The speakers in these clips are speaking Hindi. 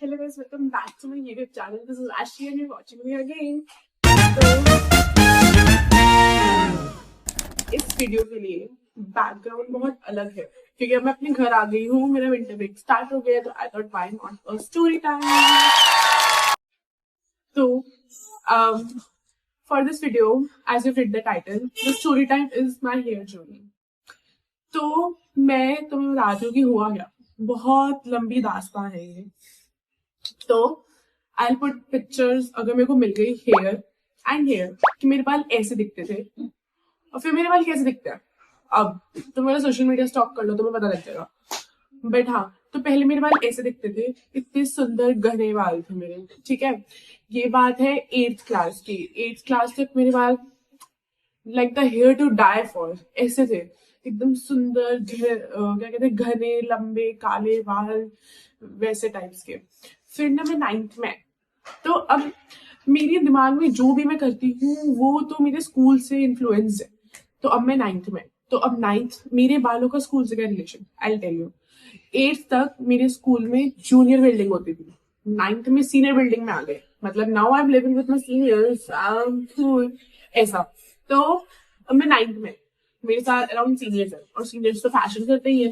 Hello guys, welcome back to my YouTube channel. This is Ashley and you're watching me again. तो इस वीडियो के लिए बैकग्राउंड बहुत अलग है क्योंकि अब मैं अपने घर आ गई हूँ. मेरा विंटर ब्रेक स्टार्ट हो गया तो I thought why not a story time. तो for this video as you read the title, the story time is my hair journey. तो मैं तुम्हें बता दूं कि हुआ क्या. बहुत लंबी दास्तान है ये. तो आई पुट पिक्चर्स. अगर मेरे को मिल गई हेयर कि मेरे बाल ऐसे दिखते थे और फिर मेरे बाल कैसे दिखते हैं. अब तो मेरा सोशल मीडिया स्टॉक कर लो, तुम्हें पता लग जाएगा. बट हाँ, तो पहले मेरे बाल ऐसे दिखते थे. इतने सुंदर घने बाल थे मेरे. ठीक है, ये बात है 8th क्लास की. 8th क्लास तक मेरे बाल like the hair to die for ऐसे थे. एकदम सुंदर क्या कहते हैं, घने लंबे काले बाल वैसे टाइप्स के. फिर ना मैं 9th में, तो अब मेरे दिमाग में जो भी मैं करती हूँ वो तो मेरे स्कूल से इन्फ्लुएंस्ड है. तो अब मैं 9th में, तो अब 9th मेरे बालों का स्कूल से क्या relation, I tell you. 8th तक मेरे स्कूल में जूनियर बिल्डिंग होती थी. 9th में सीनियर बिल्डिंग में आ गए. मतलब now I M living with my seniors ऐसा. तो अब मैं 9th में, मेरे साथ अराउंड सीनियर्स है और सीनियर्स तो फैशन करते ही है.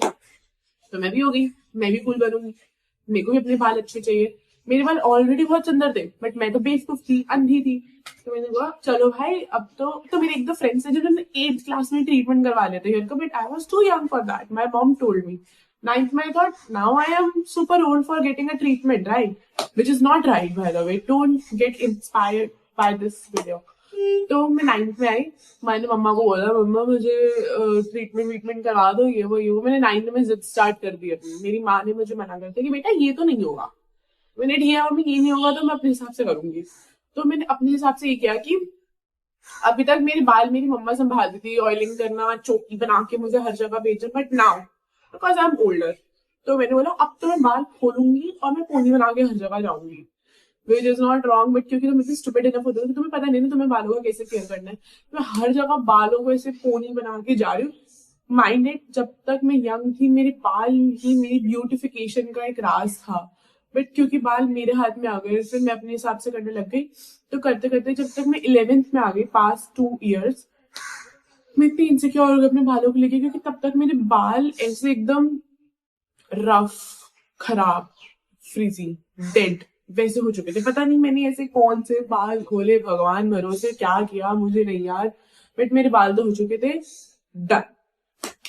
तो मैं भी हो गई, मैं भी कूल बनूंगी. मेरे को भी अपने बाल अच्छे चाहिए. मेरे बाल ऑलरेडी बहुत सुंदर थे बट मैं तो बेवकूफ थी, अंधी थी. तो मैंने कहा चलो भाई अब तो मेरे एक दो फ्रेंड्स हैं जिन्होंने 8th क्लास में ट्रीटमेंट करवा लेते हेयर का. But I was too young for that. My mom told me. 9th में I thought now I am super old for getting a treatment, right? Which is not right by the way. Don't get inspired by this video. तो मैं 9th में आई. मैंने मम्मा को बोला, मम्मा मुझे ट्रीटमेंट करवा दो, ये वो. मैंने 9th में जिद स्टार्ट कर दी अपनी. मेरी माँ ने मुझे मना कर दिया कि बेटा ये तो नहीं होगा. मैंने ठीक है मम्मी, ये नहीं होगा तो मैं अपने हिसाब से करूंगी. तो मैंने अपने हिसाब से ये किया कि अभी तक मेरे बाल मेरी मम्मा संभालती थी, ऑयलिंग करना, चोटी बना के मुझे हर जगह भेजना. But now because I am older, तो मैंने बोला अब तो मैं बाल खोलूंगी और मैं पोनी बना के हर जगह जाऊंगी. विच इज नॉट रॉन्ग, बट क्योंकि तुम इतनी स्टूपिड इनफ होते हो कि तुम्हें पता नहीं ना तुम्हें बालों का कैसे केयर करना है. मैं हर जगह बालों को ऐसे पोनी बना के जा रही हूँ. माइंड इट, जब तक मैं यंग थी मेरे बाल ही मेरी ब्यूटिफिकेशन का एक राज था. बट क्योंकि बाल मेरे हाथ में आ गए फिर मैं अपने हिसाब से करने लग गई. तो करते करते जब तक मैं 11th में आ गई, पास 2 years, मैं इतनी इनसिक्योर हो गई अपने बालों को लेके क्योंकि तब तक मेरे बाल ऐसे एकदम रफ, खराब, फ्रीजी, डेड वैसे हो चुके थे. पता नहीं मैंने ऐसे कौन से बाल खोले, भगवान भरोसे क्या किया मुझे नहीं याद. बट मेरे बाल तो हो चुके थे डन.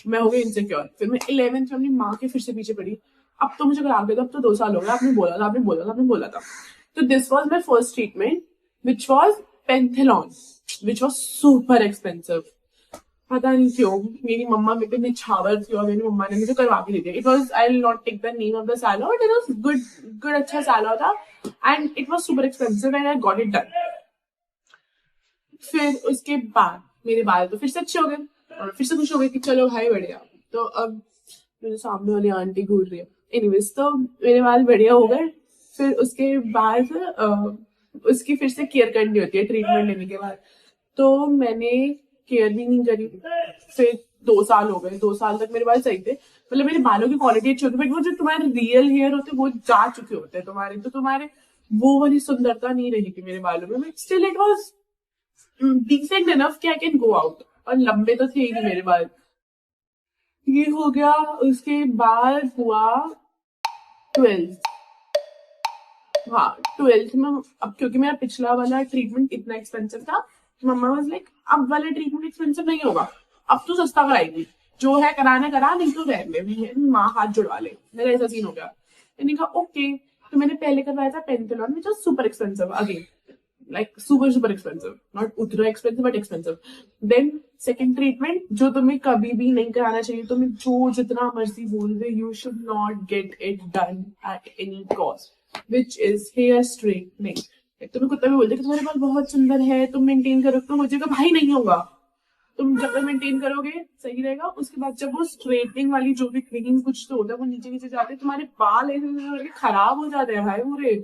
मैं हो गई इनसिक्योर. फिर मैं 11th में अपनी माँ के फिर से पीछे पड़ी. अब तो मुझे करा गया था, अब तो 2 साल हो गए. आपने बोला था. तो this was my first treatment which was panthenol, which was super expensive. पता नहीं क्यों मेरी मम्मा मेरे पे निछावर थी और मेरी मम्मा ने मुझे करवा के दे दिया. It was, I will not take the name of the salon, but it was good अच्छा सैलून था and it was super expensive and I got it done. फिर उसके बाद मेरे बाल तो फिर से अच्छे हो गए और फिर से खुश हो गई कि चलो भाई बढ़िया. तो अब मेरे सामने वाली आंटी घूर रही है. एनीवेज, तो मेरे बाल बढ़िया हो गए. फिर उसके बाद उसकी फिर से केयर करनी होती है ट्रीटमेंट लेने के बाद. तो मैंने केयर भी नहीं करी. फिर 2 साल हो गए. 2 साल तक मेरे बाल सही थे. मतलब मेरे बालों की क्वालिटी अच्छी होती है बट वो जो तुम्हारे रियल हेयर होते हैं वो जा चुके होते हैं तुम्हारे. तो तुम्हारे वो वाली सुंदरता नहीं रही थी मेरे बालों में. But still it was decent enough कि आई कैन गो आउट. और लंबे तो थे ही नहीं मेरे बाल. ये हो गया. उसके बाद हुआ 12th. हाँ, 12th में अब क्योंकि मेरा पिछला वाला ट्रीटमेंट इतना एक्सपेंसिव था, मम्मा वाज लाइक अब वाला ट्रीटमेंट एक्सपेंसिव नहीं होगा, अब तो सस्ता कराएगी. जो है कराना करा, नहीं तो रहने माँ हाथ जुड़वा ले. मेरा ऐसा सीन हो गया. मैंने कहा ओके. तो मैंने पहले करवाया था panthenol which was super expensive again, like super expensive, not ultra expensive but expensive. Then second treatment जो तुम्हें कभी भी नहीं कराना चाहिए. तुम्हें जो जितना मर्जी बोल दे, you should not get it done at any cost, which is hair straightening. तुम्हें कुत्ता भी बोल दे कि तुम्हारे बाल बहुत सुंदर है, तुम मेंटेन करो, तो मुझे कहा भाई नहीं होगा. तुम जब मेंटेन करोगे सही रहेगा. उसके बाद जब वो स्ट्रेटनिंग वाली जो भी क्रीम कुछ तो होता है वो नीचे नीचे जाते हैं, तुम्हारे बाल ऐसे खराब हो जाते हैं भाई पूरे.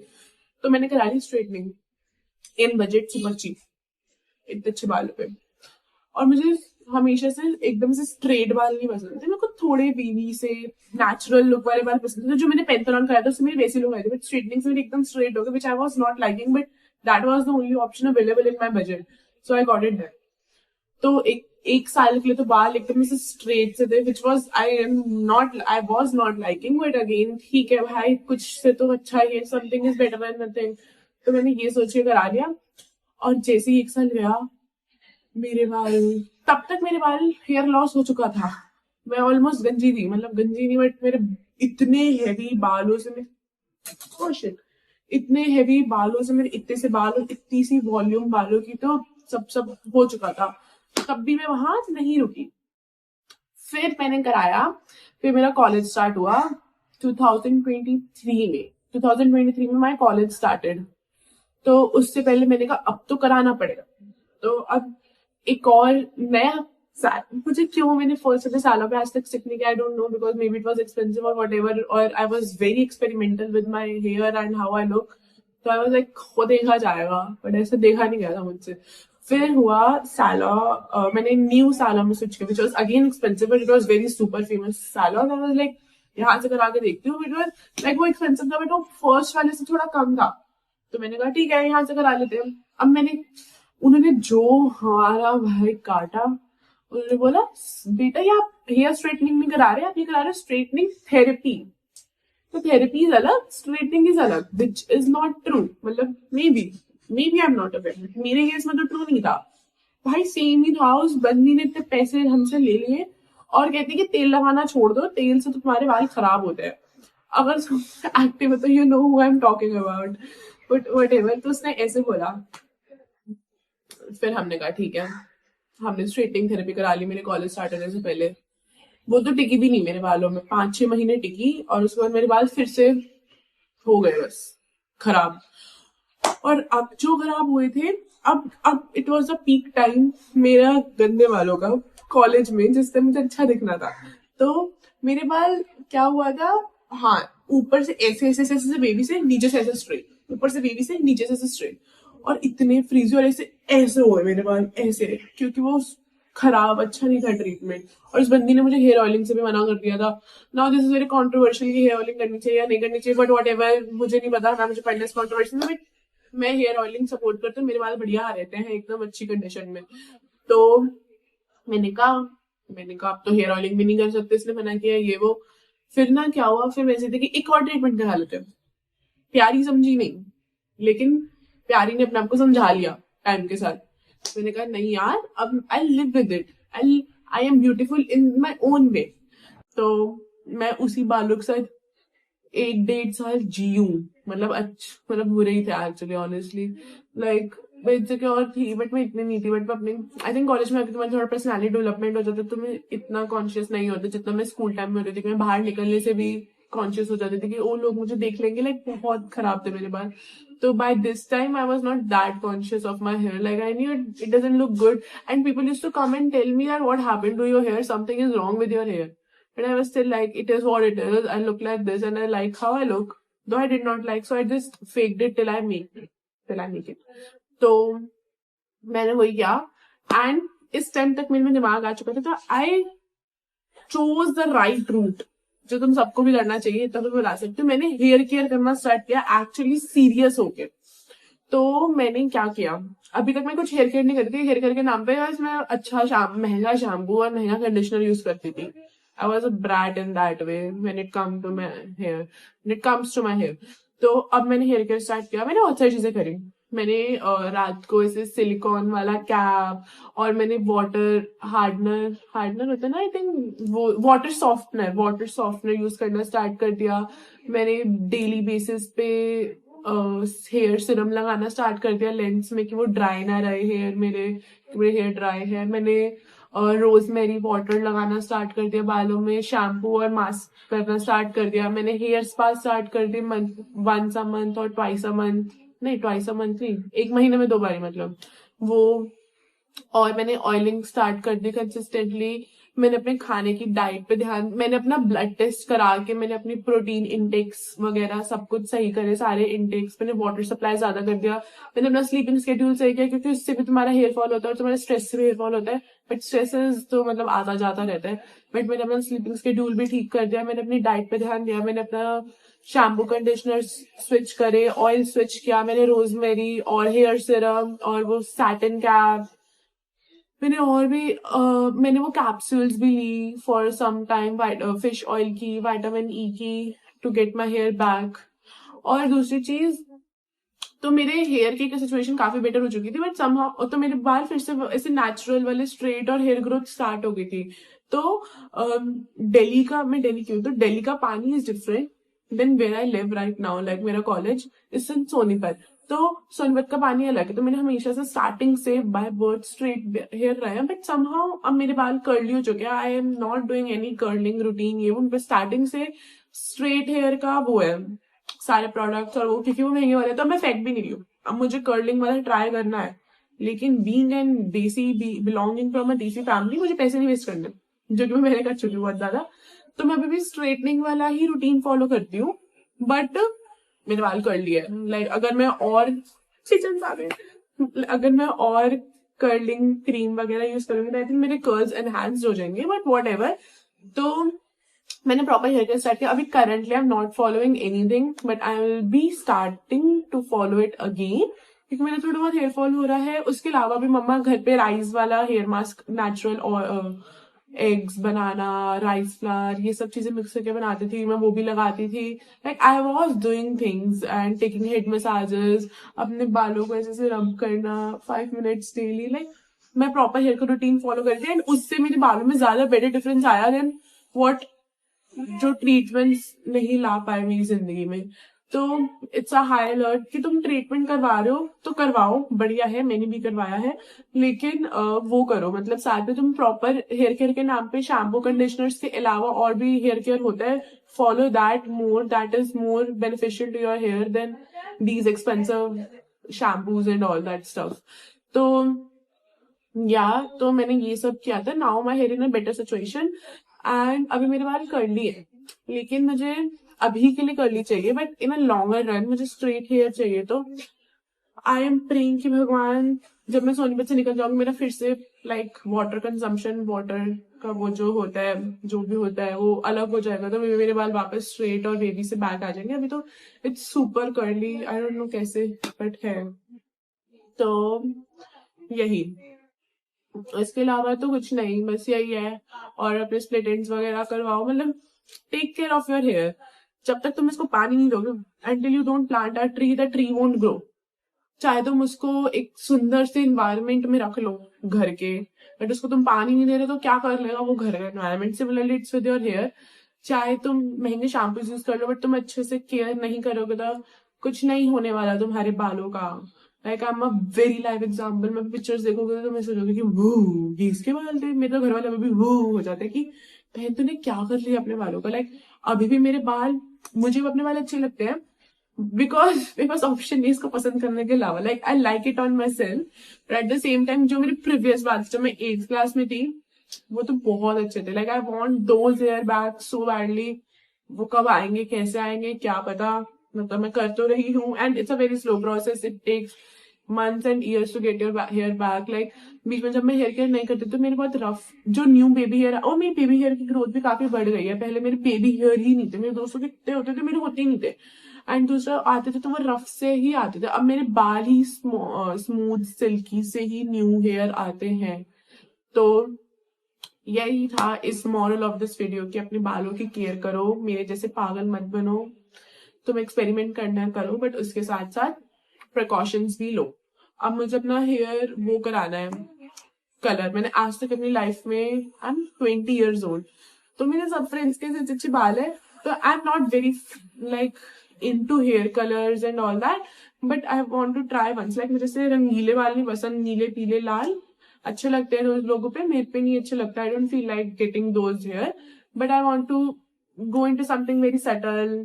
तो मैंने करा ली स्ट्रेटनिंग इन बजट, सुपर चीप, इतने अच्छे बालों पे. और मुझे हमेशा से एकदम से स्ट्रेट बाल नहीं पसंद थे, मेरे को थोड़े वीवी से नेचुरल लुक वाले बाल पसंद थे। जो मैंने पेंथलॉन कराया था उसमें मेरे वैसे लोग आए थे, बट स्ट्रेटनिंग से मेरे एकदम स्ट्रेट हो गए, which I was not liking, but that was the only option available in my budget, so I got it that. तो एक साल के लिए तो बाल एकदम से स्ट्रेट से थे, which was I was not liking, but again ठीक है भाई, कुछ से तो अच्छा ही है, something is better than nothing. तो मैंने ये सोच के करा लिया, और जैसे ही एक साल गया, मेरे बाल, तब तक मेरे बाल हेयर लॉस हो चुका था, मैं ऑलमोस्ट गंजी थी, मतलब गंजी नहीं बट मेरे इतने हैवी बालों से मैं, oh shit, इतने हैवी बालों से मेरे इतने से बाल और इतनी सी वॉल्यूम बालों की, तो सब हो चुका था। तब भी मैं वहां नहीं रुकी, फिर मैंने कराया, फिर मेरा कॉलेज स्टार्ट हुआ 2023 में। 2023 में माई कॉलेज स्टार्टेड, तो उससे पहले मैंने कहा अब तो कराना पड़ेगा। तो अब एक और नया मुझे क्यों मैंने फर्स्ट से सालों पे आज तक स्टिक नहीं किया, I don't know, because maybe it was expensive और व्हाटएवर, और I was very experimental with my hair and how I look. तो आई वाज लाइक हो देखा जाएगा, बट ऐसे देखा नहीं गया था मुझसे। फिर हुआ साला, मैंने न्यू साला में स्विच किया, which was again expensive, but it was very super famous साला। आई वाज लाइक यहाँ से करा के देखती हूँ, इट वाज लाइक वो एक्सपेंसिव था, बट वो फर्स्ट वाले से थोड़ा कम था, तो मैंने कहा ठीक है यहाँ से करा लेते हैं। अब मैंने, उन्होंने जो हमारा भाई काटा, उन्होंने बोला बेटा ये आप हेयर स्ट्रेटनिंग नहीं करा रहे, आप ये करा रहे स्ट्रेटनिंग थेरेपी। तो थेरेपी इज अलग, स्ट्रेटनिंग इज अलग, विच इज नॉट ट्रू, मतलब maybe I am not aware, मेरे केस में तो ट्रू नहीं था भाई, सेम ही था। उस बंदी ने इतने पैसे हमसे ले लिए और कहती कि तेल लगाना छोड़ दो, तेल से तो तुम्हारे बाल खराब होते हैं। अगर एक्टिव है तो you know who I am talking about, but whatever. तो उसने ऐसे बोला, फिर हमने कहा ठीक है, हमने स्ट्रेटनिंग थेरेपी करा ली मेरे कॉलेज स्टार्ट होने से पहले। वो तो टिकी भी नहीं मेरे बालों में, 5-6 महीने टिकी, और उसके बाद मेरे बाल फिर से हो गए बस खराब। और अब जो खराब हुए थे, अब it was the peak time मेरा गंदे बालों का, कॉलेज में, जिससे मुझे अच्छा दिखना था। तो मेरे बाल क्या हुआ था, हाँ, ऊपर से ऐसे ऐसे ऐसे ऐसे बेबी से, नीचे से ऐसे स्ट्रेट, ऊपर से बेबी से, नीचे से ऐसे स्ट्रेट, और इतने फ्रीजी, और ऐसे ऐसे हुए मेरे बाल ऐसे, क्योंकि वो खराब अच्छा नहीं था ट्रीटमेंट। और उस बंदी ने मुझे हेयर ऑयलिंग से भी मना कर दिया था। Now this is very controversial कि हेयर ऑयलिंग करनी चाहिए या नहीं करनी चाहिए, बट व्हाटएवर, मुझे नहीं पता ना, मुझे पढ़ने से कॉन्ट्रोवर्शियल, बट मैं हेयर ऑयलिंग सपोर्ट करती हूँ, मेरे बाल बढ़िया रहते हैं एकदम अच्छी कंडीशन में। तो मैंने कहा अब तो हेयर ऑयलिंग भी नहीं कर सकते, इसने मना किया ये वो। फिर ना क्या हुआ, फिर वैसे थे कि एक और ट्रीटमेंट करा लेते हैं। प्यारी समझी नहीं, लेकिन प्यारी ने अपने आप को समझा लिया टाइम के साथ। मैंने कहा नहीं यार, अब I live with it, I am beautiful in my own way. तो मैं उसी बालों के साथ 1-1.5 साल जीऊं, मतलब मतलब बुरे ही थे एक्चुअली, ऑनेस्टली, लाइक मैं इनसिक्योर थी, बट मैं इतनी नहीं थी, बट मैं अपने, आई थिंक कॉलेज में आके तुम्हारी थोड़ा पर्सनालिटी डेवलपमेंट हो जाता, तो मैं इतना कॉन्शियस नहीं होती जितना मैं स्कूल टाइम में होती थी। मैं बाहर निकलने से भी कॉन्शियस हो जाती थी कि वो लोग मुझे देख लेंगे, लाइक बहुत खराब थे मेरे बाल। तो by this time I was not that conscious of my hair, like I knew it doesn't look good, and people used to come and tell me that what happened to your hair, something is wrong with your hair. But I was still like, it is what it is. I look like this and I like how I look. Though I did not like, so I just faked it till I make it. तो मैंने वही किया, एंड इस टाइम तक मेरे में दिमाग आ चुका था, तो I chose the right route, जो तुम सबको भी करना चाहिए, तब मैं बता सकती हूँ। मैंने हेयर केयर करना स्टार्ट किया एक्चुअली सीरियस होके। तो मैंने क्या किया, अभी तक मैं कुछ हेयर केयर नहीं करती थी, हेयर केयर के नाम पे बस मैं अच्छा महंगा शैम्पू और महंगा कंडीशनर यूज करती थी। I was a brat in that way when it comes to my hair. तो अब मैंने हेयर केयर स्टार्ट किया, मैंने बहुत सारी चीजें करी। मैंने रात को ऐसे सिलिकॉन वाला कैप, और मैंने वाटर हार्डनर होता है ना, आई थिंक वो वाटर सॉफ्टनर यूज करना स्टार्ट कर दिया। मैंने डेली बेसिस पे हेयर सिरम लगाना स्टार्ट कर दिया लेंस में, कि वो ड्राई ना रहे हेयर मेरे हेयर ड्राई है। मैंने रोजमेरी वाटर लगाना स्टार्ट कर दिया बालों में, शैम्पू और मास्क करना स्टार्ट कर दिया। मैंने हेयर स्पा स्टार्ट कर दी, वंस अ मंथ और ट्वाइस अ मंथ नहीं, 1 महीने में 2 बारी, मतलब वो। और मैंने ऑयलिंग स्टार्ट कर दी कंसिस्टेंटली। मैंने अपने खाने की डाइट पे ध्यान, मैंने अपना ब्लड टेस्ट करा के मैंने अपनी प्रोटीन इंटेक्स वगैरह सब कुछ सही करे, सारे इंटेक्स, मैंने वाटर सप्लाई ज्यादा कर दिया, मैंने अपना स्लीपिंग शेड्यूल सही किया, क्योंकि उससे भी तुम्हारा हेयर फॉल होता है और तुम्हारे स्ट्रेस से भी हेयर फॉल होता है, बट स्ट्रेसेस तो मतलब आता जाता रहता है, बट मैंने अपना स्लीपिंग शेड्यूल भी ठीक कर दिया, मैंने अपनी डाइट पे ध्यान दिया, मैंने अपना शैम्पू कंडीशनर स्विच करे, ऑयल स्विच किया, मैंने रोजमेरी और हेयर सीरम और वो सैटिन कैप, मैंने और भी मैंने वो कैप्सूल्स भी ली for some time, fish oil की, विटामिन ई की, to get my hair back. और दूसरी चीज, तो मेरे हेयर की सिचुएशन काफी बेटर हो चुकी थी, बट समहाउ तो मेरे बाल फिर से ऐसे नेचुरल वाले स्ट्रेट और हेयर ग्रोथ स्टार्ट हो गई थी। तो दिल्ली का, मैं दिल्ली की हूँ, तो दिल्ली का पानी is different than where I live right now, like मेरा कॉलेज इज इन सोनीपत, तो सोनीपत का पानी अलग है, तो मैंने हमेशा से स्टार्टिंग से बाय बर्थ स्ट्रेट हेयर रहा है, बट समहाउ अब मेरे बाल कर्ली हो चुके हैं, आई am not doing any curling routine, ये वो स्टार्टिंग से स्ट्रेट हेयर का वो है सारे प्रोडक्ट्स और वो, क्योंकि वो महंगे वाले हैं, तो मैं फेंक भी नहीं रही हूँ, अब मुझे कर्लिंग वाला ट्राई करना है, लेकिन बीइंग एंड देसी, बिलोंगिंग फ्रॉम अ देसी फैमिली, मुझे पैसे नहीं वेस्ट करने, जो कि मैंने कर चुकी हूँ बहुत ज्यादा, तो मैं अभी भी स्ट्रेटनिंग वाला ही रूटीन फॉलो करती हूँ, बट मेरे बाल कर्ली है, लाइक अगर मैं और किचन आ गए, अगर मैं और कर्लिंग क्रीम वगैरह यूज करूंगी तो आई थिंक मेरे कर्ल्स एनहांस हो जाएंगे, बट वॉट एवर। तो मैंने प्रॉपर हेयर केयर स्टार्ट किया, अभी currently I am not following anything, but I will be starting to follow it again, क्योंकि मेरा थोड़ा बहुत हेयर फॉल हो रहा है। उसके अलावा भी मम्मा घर पे राइस वाला हेयर मास्क, नेचुरल और एग्स बनाना, राइस फ्लावर, ये सब चीजें मिक्स करके बनाती थी, मैं वो भी लगाती थी, like I was doing things and taking head massages, अपने बालों को ऐसे रब करना 5 मिनट्स डेली, लाइक मैं प्रॉपर हेयर का रूटीन फॉलो करती हूँ, एंड उससे मेरे बालों में ज्यादा बेटर डिफरेंस आया देन वॉट जो ट्रीटमेंट्स नहीं ला पाए मेरी जिंदगी में। तो इट्स अ हाई अलर्ट कि तुम ट्रीटमेंट करवा रहे हो तो करवाओ, बढ़िया है, मैंने भी करवाया है, लेकिन वो करो, मतलब साथ में तुम प्रॉपर हेयर केयर के नाम पे शैम्पू कंडीशनर्स के अलावा और भी हेयर केयर होता है, follow that more, that is more beneficial to your hair than these expensive shampoos and all that stuff. तो या तो मैंने ये सब किया था, now my hair in a better situation, एंड अभी मेरे बाल कर्ली है, लेकिन मुझे अभी के लिए कर्ली चाहिए, but in a longer run मुझे स्ट्रेट हेयर चाहिए। तो आई एम प्रेइंग कि भगवान, जब मैं सोनीपत से निकल जाऊंगी, मेरा फिर से लाइक वाटर कंजम्पशन, वाटर का वो जो होता है, जो भी होता है वो अलग हो जाएगा, तो मेरे बाल वापस स्ट्रेट और वेवी से बैक आ जाएंगे। अभी तो it's super curly, I don't no कैसे, बट है। तो यही, इसके अलावा तो कुछ नहीं, बस यही है। और अपने स्प्लिट एंड्स वगैरह करवाओ, मतलब take care of your hair. जब तक तुम इसको पानी नहीं दोगे, until you don't plant a tree, the tree won't grow. चाहे तुम उसको एक सुंदर से इन्वायरमेंट में रख लो घर के, बट उसको तुम पानी नहीं दे रहे तो क्या कर लेगा वो घर का environment. Similarly it's with your hair, चाहे तुम महंगे शैम्पूज यूज कर लो, बट तुम अच्छे से केयर नहीं करोगे तो कुछ नहीं होने वाला तुम्हारे बालों का। Like I am a very live example, मैं पिक्चर्स देखोगे तो मैं सोचोगे कि वो ये इसके बाल थे, मेरे तो घर वाले अभी भी वो हो जाते हैं कि बहन तूने क्या कर लिया अपने बालों का। लाइक अभी भी मेरे बाल, मुझे भी अपने बाल अच्छे लगते हैं, बिकॉज मेरे पास ऑप्शन नहीं इसको पसंद करने के अलावा, like I like it on my self, but at the same time जो मेरे प्रीवियस बाल जब मैं 8th क्लास में थी वो तो बहुत अच्छे थे। Like I want those hair back so badly, वो कब आएंगे कैसे आएंगे क्या पता, मतलब मैं कर तो रही हूँ, and it's a very slow process, it takes months and years to get your hair back. Like बीच में जब मैं हेयर केयर नहीं करती तो मेरे बहुत रफ जो न्यू बेबी हेयर, और मेरी बेबी हेयर की ग्रोथ भी काफी बढ़ गई है, पहले मेरे बेबी हेयर ही नहीं थे, मेरे दोस्तों के कितने होते थे, मेरे होते ही नहीं थे, एंड दूसरा आते थे तो वो रफ से ही आते थे। अब मेरे बाल ही स्मूथ सिल्की से ही न्यू हेयर आते हैं। तो यही था इस मॉरल ऑफ दिस वीडियो कि अपने बालों की केयर करो, मेरे जैसे पागल मत बनो, तुम एक्सपेरिमेंट करना करो, बट उसके साथ साथ प्रिकॉशंस भी लो। अब मुझे अपना हेयर वो कराना है कलर, मैंने आज तक अपनी लाइफ में, आई एम 20 years old, तो मेरे सब फ्रेंड्स के अच्छे अच्छे बाल है, तो आई am not very like into hair colors and all that, but I want to try once, like मुझे से रंगीले बाल नहीं पसंद, नीले पीले लाल अच्छे लगते हैं उन लोगों पे, मेरे पे नहीं अच्छे लगता, I don't feel like getting those hair, but I want to go into something very subtle,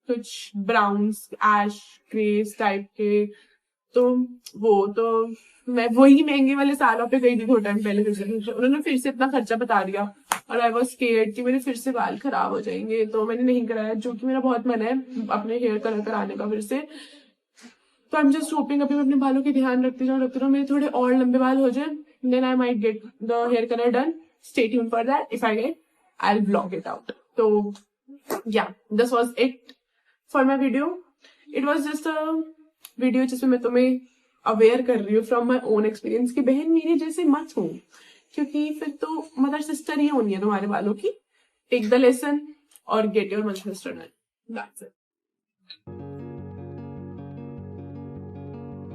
कुछ ब्राउन्स, एश ग्रेस टाइप के, तो मैं वही महंगे वाले सालों पे गई थी थोड़ा टाइम पहले, फिर से उन्होंने फिर से इतना खर्चा बता दिया और आई वॉज स्केयर्ड कि मेरे फिर से बाल खराब हो जाएंगे, तो मैंने नहीं कराया, जो कि मेरा बहुत मन है अपने हेयर कलर कराने का फिर से। तो आई एम जस्ट होपिंग अभी मैं अपने बालों की ध्यान रखती जाऊँ, मेरे थोड़े और लंबे बाल हो जाए, then I might get the hair colour done. Stay tuned for that, if I get I will vlog it out. तो या this was it for my video. It was just a video जिसमें मैं तुम्हें अवेयर कर रही हूँ फ्रॉम माई ओन एक्सपीरियंस कि बहन मेरी जैसे मत हो, क्योंकि फिर तो मदर सिस्टर ही होनी है तुम्हारे बालों की। टेक द लेसन और get your mother sister done, that's it.